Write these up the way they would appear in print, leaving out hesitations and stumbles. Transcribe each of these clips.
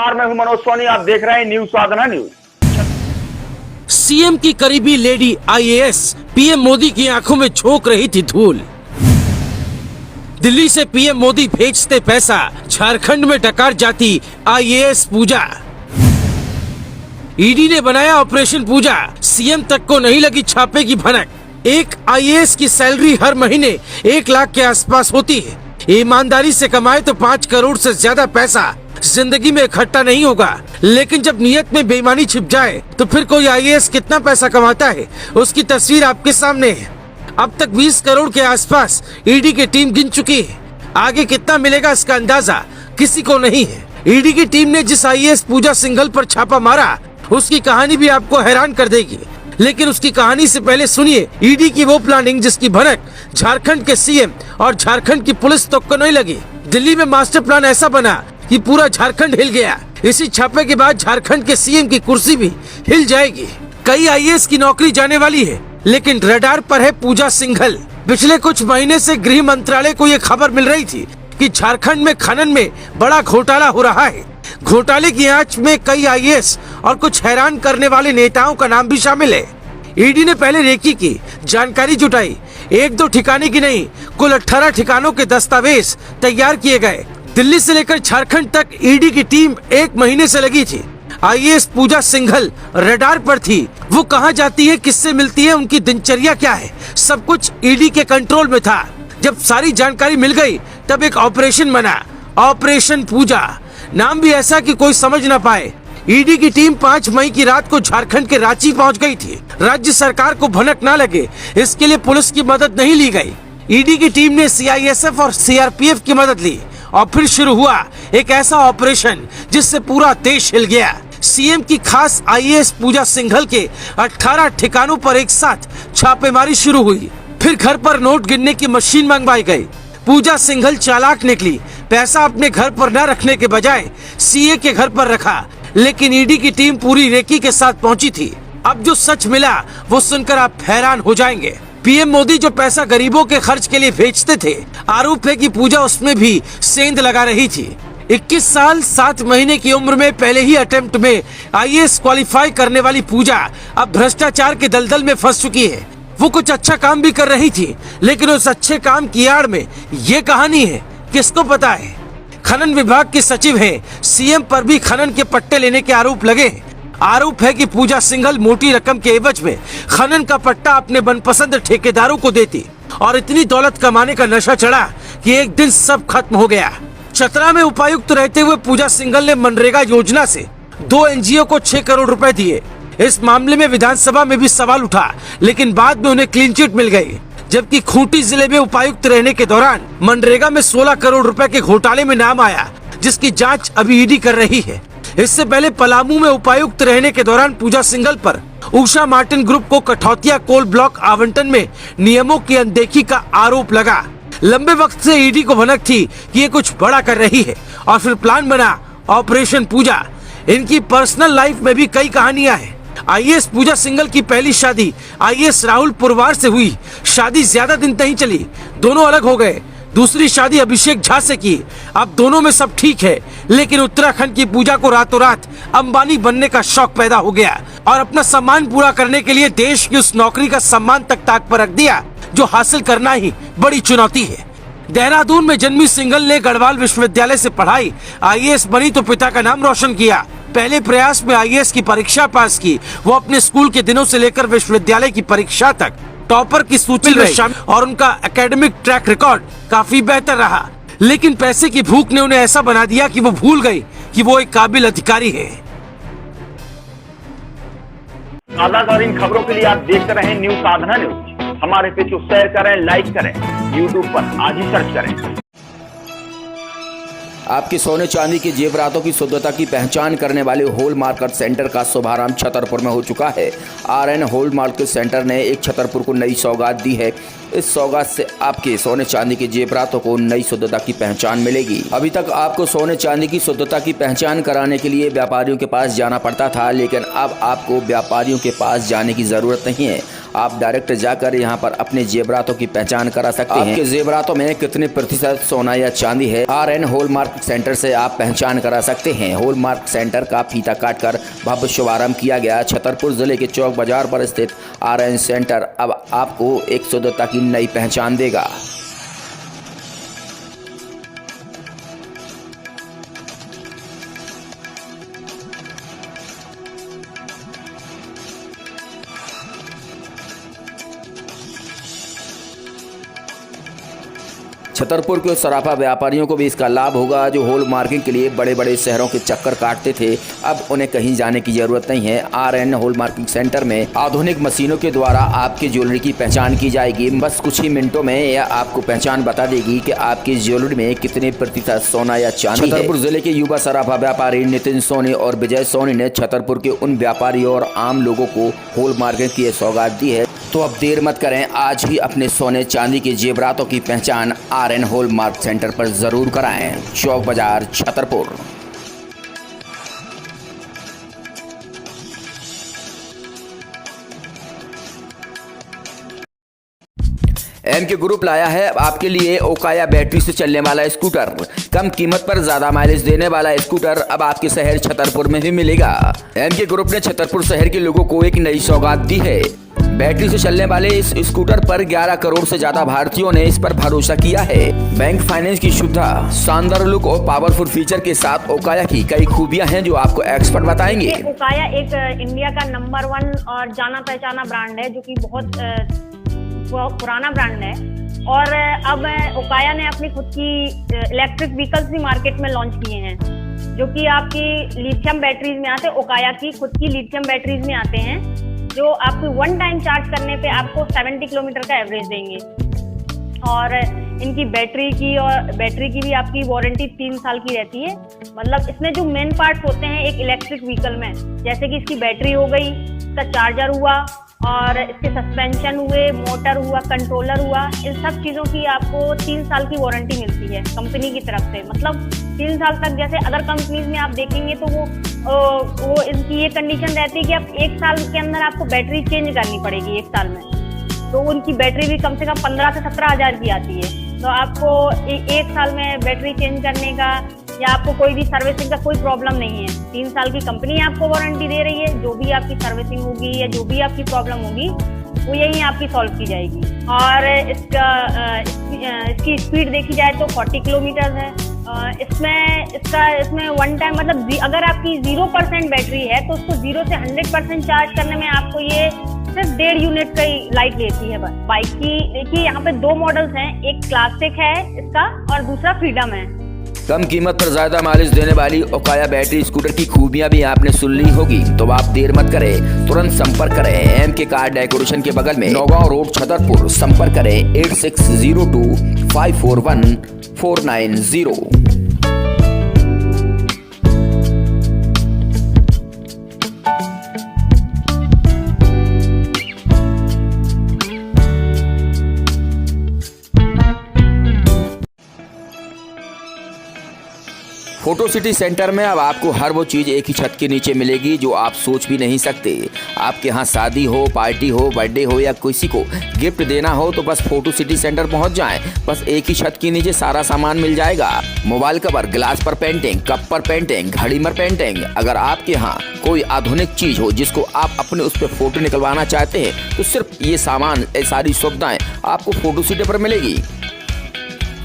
नमस्कार, मैं हूं मनोज सोनी। आप देख रहे हैं न्यूज साधना न्यूज। सीएम की करीबी लेडी आईएएस पीएम मोदी की आंखों में झोंक रही थी धूल। दिल्ली से पीएम मोदी भेजते पैसा, झारखंड में डकार जाती आईएएस पूजा। ईडी ने बनाया ऑपरेशन पूजा, सीएम तक को नहीं लगी छापे की भनक। एक आईएएस की सैलरी हर महीने 1 लाख के आसपास होती है। ईमानदारी से कमाए तो 5 करोड़ से ज्यादा पैसा जिंदगी में इकट्ठा नहीं होगा, लेकिन जब नियत में बेईमानी छिप जाए तो फिर कोई आईएएस कितना पैसा कमाता है उसकी तस्वीर आपके सामने है। अब तक 20 करोड़ के आसपास ईडी की टीम गिन चुकी है। आगे कितना मिलेगा इसका अंदाजा किसी को नहीं है। ईडी की टीम ने जिस आईएएस पूजा सिंघल पर छापा मारा उसकी कहानी भी आपको हैरान कर देगी, लेकिन उसकी कहानी से पहले सुनिए ईडी की वो प्लानिंग जिसकी भनक झारखंड के सीएम और झारखंड की पुलिस तक को नहीं लगी। दिल्ली में मास्टर प्लान ऐसा बना कि पूरा झारखंड हिल गया। इसी छापे के बाद झारखंड के सीएम की कुर्सी भी हिल जाएगी। कई आईएएस की नौकरी जाने वाली है, लेकिन रडार पर है पूजा सिंघल। पिछले कुछ महीने से गृह मंत्रालय को ये खबर मिल रही थी कि झारखंड में खनन में बड़ा घोटाला हो रहा है। घोटाले की आंच में कई आईएएस और कुछ हैरान करने वाले नेताओं का नाम भी शामिल है। ईडी ने पहले रेकी की जानकारी जुटाई। 1-2 ठिकाने की नहीं, कुल 18 ठिकानों के दस्तावेज तैयार किए गए। दिल्ली से लेकर झारखंड तक ईडी की टीम 1 महीने से लगी थी। आईएएस पूजा सिंघल रडार पर थी। वो कहां जाती है, किससे मिलती है, उनकी दिनचर्या क्या है, सब कुछ ईडी के कंट्रोल में था। जब सारी जानकारी मिल गई तब एक ऑपरेशन बना, ऑपरेशन पूजा। नाम भी ऐसा कि कोई समझ न पाए। ईडी की टीम 5 मई की रात को झारखंड के रांची पहुंच गई थी। राज्य सरकार को भनक न लगे इसके लिए पुलिस की मदद नहीं ली गई। ईडी की टीम ने सीआईएसएफ और सीआरपीएफ की मदद ली और फिर शुरू हुआ एक ऐसा ऑपरेशन जिससे पूरा देश हिल गया। सीएम की खास आईएएस पूजा सिंघल के 18 ठिकानों पर एक साथ छापेमारी शुरू हुई। फिर घर पर नोट गिनने की मशीन मंगवाई गई। पूजा सिंघल चालाक निकली। पैसा अपने घर पर न रखने के बजाय सीए के घर पर रखा, लेकिन ईडी की टीम पूरी रेकी के साथ पहुंची थी। अब जो सच मिला वो सुनकर आप हैरान हो जाएंगे। पीएम मोदी जो पैसा गरीबों के खर्च के लिए भेजते थे, आरोप है कि पूजा उसमें भी सेंध लगा रही थी। 21 साल 7 महीने की उम्र में पहले ही अटेम्प्ट में आईएएस क्वालिफाई करने वाली पूजा अब भ्रष्टाचार के दलदल में फंस चुकी है। वो कुछ अच्छा काम भी कर रही थी, लेकिन उस अच्छे काम की आड़ में ये कहानी है, किसको पता है। खनन विभाग के सचिव हैं, सीएम पर भी खनन के पट्टे लेने के आरोप लगे। आरोप है कि पूजा सिंघल मोटी रकम के एवज में खनन का पट्टा अपने मनपसंद ठेकेदारों को देती और इतनी दौलत कमाने का नशा चढ़ा कि एक दिन सब खत्म हो गया। चतरा में उपायुक्त रहते हुए पूजा सिंघल ने मनरेगा योजना से 2 एनजीओ को 6 करोड़ रुपए दिए। इस मामले में विधानसभा में भी सवाल उठा, लेकिन बाद में उन्हें क्लीन चिट मिल गई। जबकि खूंटी जिले में उपायुक्त रहने के दौरान मनरेगा में 16 करोड़ रुपए के घोटाले में नाम आया, जिसकी जांच अभी ईडी कर रही है। इससे पहले पलामू में उपायुक्त रहने के दौरान पूजा सिंघल पर उषा मार्टिन ग्रुप को कठौतिया कोल ब्लॉक आवंटन में नियमों की अनदेखी का आरोप लगा। लंबे वक्त से ईडी को भनक थी कि ये कुछ बड़ा कर रही है और फिर प्लान बना ऑपरेशन पूजा। इनकी पर्सनल लाइफ में भी कई कहानियां हैं। आईएएस पूजा सिंघल की पहली शादी आईएएस राहुल पुरवार से हुई। शादी ज्यादा दिन नहीं चली, दोनों अलग हो गए। दूसरी शादी अभिषेक झा से की। अब दोनों में सब ठीक है, लेकिन उत्तराखंड की पूजा को रातों रात अंबानी बनने का शौक पैदा हो गया और अपना सम्मान पूरा करने के लिए देश की उस नौकरी का सम्मान तक ताक पर रख दिया जो हासिल करना ही बड़ी चुनौती है। देहरादून में जन्मी सिंघल ने गढ़वाल विश्वविद्यालय से पढ़ाई, आईएएस बनी तो पिता का नाम रोशन किया। पहले प्रयास में आईएएस की परीक्षा पास की। वो अपने स्कूल के दिनों से लेकर विश्वविद्यालय की परीक्षा तक टॉपर की सूची में शामिल और उनका एकेडमिक ट्रैक रिकॉर्ड काफी बेहतर रहा, लेकिन पैसे की भूख ने उन्हें ऐसा बना दिया कि वो भूल गई कि वो एक काबिल अधिकारी है। ताज़ा इन खबरों के लिए आप देखते रहें न्यूज साधना न्यूज। हमारे पेज को शेयर करें, लाइक करें, यूट्यूब पर आज ही सर्च करें। आपके सोने चांदी के जेवरातों की शुद्धता की पहचान करने वाले होल मार्केट सेंटर का शुभारंभ छतरपुर में हो चुका है। आरएन होल मार्केट सेंटर ने एक छतरपुर को नई सौगात दी है। इस सौगात से आपके सोने चांदी के जेवरातों को नई शुद्धता की पहचान मिलेगी। अभी तक आपको सोने चांदी की शुद्धता की पहचान कराने के लिए व्यापारियों के पास जाना पड़ता था, लेकिन अब आपको व्यापारियों के पास जाने की जरूरत नहीं है। आप डायरेक्ट जाकर यहाँ पर अपने जेवरातों की पहचान करा सकते हैं। आपके जेवरातों में कितने प्रतिशत सोना या चांदी है, RN हॉलमार्क सेंटर से आप पहचान करा सकते हैं। हॉलमार्क सेंटर का फीता काटकर भव्य शुभारंभ किया गया। छतरपुर जिले के चौक बाजार पर स्थित RN सेंटर अब आपको एक शुद्धता की नई पहचान देगा। छतरपुर के सराफा व्यापारियों को भी इसका लाभ होगा जो हॉल मार्किंग के लिए बड़े बड़े शहरों के चक्कर काटते थे। अब उन्हें कहीं जाने की जरूरत नहीं है। RN हॉल मार्किंग सेंटर में आधुनिक मशीनों के द्वारा आपकी ज्वेलरी की पहचान की जाएगी। बस कुछ ही मिनटों में यह आपको पहचान बता देगी कि आपकी ज्वेलरी में कितने प्रतिशत सोना या चांदी है। छतरपुर जिले के युवा सराफा व्यापारी नितिन सोनी और विजय सोनी ने छतरपुर के उन व्यापारियों और आम लोगों को हॉल मार्किंग की सौगात दी है। तो अब देर मत करें, आज ही अपने सोने चांदी के जेवरातों की पहचान RN हॉलमार्क सेंटर पर जरूर कराएं। चौक बाजार, छतरपुर। MK ग्रुप लाया है आपके लिए ओकाया बैटरी से चलने वाला स्कूटर। कम कीमत पर ज्यादा माइलेज देने वाला स्कूटर अब आपके शहर छतरपुर में भी मिलेगा। MK ग्रुप ने छतरपुर शहर के लोगों को एक नई सौगात दी है। बैटरी से चलने वाले इस स्कूटर पर 11 करोड़ से ज्यादा भारतीयों ने इस पर भरोसा किया है। बैंक फाइनेंस की सुविधा, शानदार लुक और पावरफुल फीचर के साथ ओकाया की कई खूबियां हैं जो आपको एक्सपर्ट बताएंगे। ओकाया एक इंडिया का नंबर 1 और जाना पहचाना ब्रांड है जो कि बहुत पुराना ब्रांड है। और अब ओकाया ने अपनी खुद की इलेक्ट्रिक व्हीकल्स भी मार्केट में लॉन्च किए हैं जो कि आपकी लिथियम बैटरीज में आते हैं। ओकाया की खुद की लिथियम बैटरीज में आते हैं जो आपको 1 टाइम चार्ज करने पे आपको 70 किलोमीटर का एवरेज देंगे। और इनकी बैटरी की भी आपकी वारंटी 3 साल की रहती है। मतलब इसमें जो मेन पार्ट्स होते हैं एक इलेक्ट्रिक व्हीकल में, जैसे कि इसकी बैटरी हो गई, इसका चार्जर हुआ और इसके सस्पेंशन हुए, मोटर हुआ, कंट्रोलर हुआ, इन सब चीज़ों की आपको 3 साल की वारंटी मिलती है कंपनी की तरफ से। मतलब 3 साल तक, जैसे अदर कंपनीज में आप देखेंगे तो वो इनकी ये कंडीशन रहती है कि आप 1 साल के अंदर आपको बैटरी चेंज करनी पड़ेगी 1 साल में। तो उनकी बैटरी भी कम से कम 15 से 17 हज़ार की आती है। तो आपको 1 साल में बैटरी चेंज करने का या आपको कोई भी सर्विसिंग का कोई प्रॉब्लम नहीं है। 3 साल की कंपनी आपको वारंटी दे रही है। जो भी आपकी सर्विसिंग होगी या जो भी आपकी प्रॉब्लम होगी वो यही आपकी सॉल्व की जाएगी। और इसकी स्पीड देखी जाए तो 40 किलोमीटर है। इसमें 1 टाइम, मतलब अगर आपकी 0% बैटरी है तो उसको 0 से 100% चार्ज करने में आपको ये सिर्फ 1.5 यूनिट का लाइफ लेती है बस। बाइक की देखिए यहाँ पे 2 मॉडल्स हैं, एक क्लासिक है इसका और दूसरा फ्रीडम है। कम कीमत पर ज्यादा माइलेज देने वाली ओकाया बैटरी स्कूटर की खूबियां भी आपने सुन ली होगी। तो आप देर मत करें, तुरंत संपर्क करें MK कार डेकोरेशन के बगल में, नौगांव रोड, छतरपुर। संपर्क करें 8602541490। फोटो सिटी सेंटर में अब आपको हर वो चीज़ एक ही छत के नीचे मिलेगी जो आप सोच भी नहीं सकते। आपके यहाँ शादी हो, पार्टी हो, बर्थडे हो या किसी को गिफ्ट देना हो तो बस फोटो सिटी सेंटर पहुँच जाएं। बस एक ही छत के नीचे सारा सामान मिल जाएगा। मोबाइल कवर, ग्लास पर पेंटिंग, कप पर पेंटिंग, घड़ी पर पेंटिंग। अगर आपके यहाँ कोई आधुनिक चीज़ हो जिसको आप अपने उस पर फोटो निकलवाना चाहते हैं तो सिर्फ ये सामान, ये सारी सुविधाएँ आपको फोटो सिटी पर मिलेगी।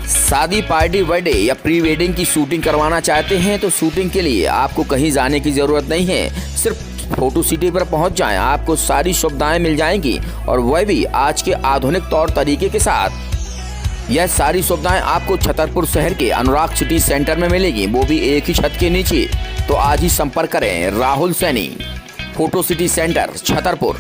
शादी, पार्टी, बर्थडे या प्री वेडिंग की शूटिंग करवाना चाहते हैं तो शूटिंग के लिए आपको कहीं जाने की ज़रूरत नहीं है। सिर्फ फोटो सिटी पर पहुंच जाएं, आपको सारी सुविधाएं मिल जाएंगी और वह भी आज के आधुनिक तौर तरीके के साथ। यह सारी सुविधाएं आपको छतरपुर शहर के अनुराग सिटी सेंटर में मिलेगी, वो भी एक ही छत के नीचे। तो आज ही संपर्क करें Rahul Saini, photo city centre, Chhatarpur.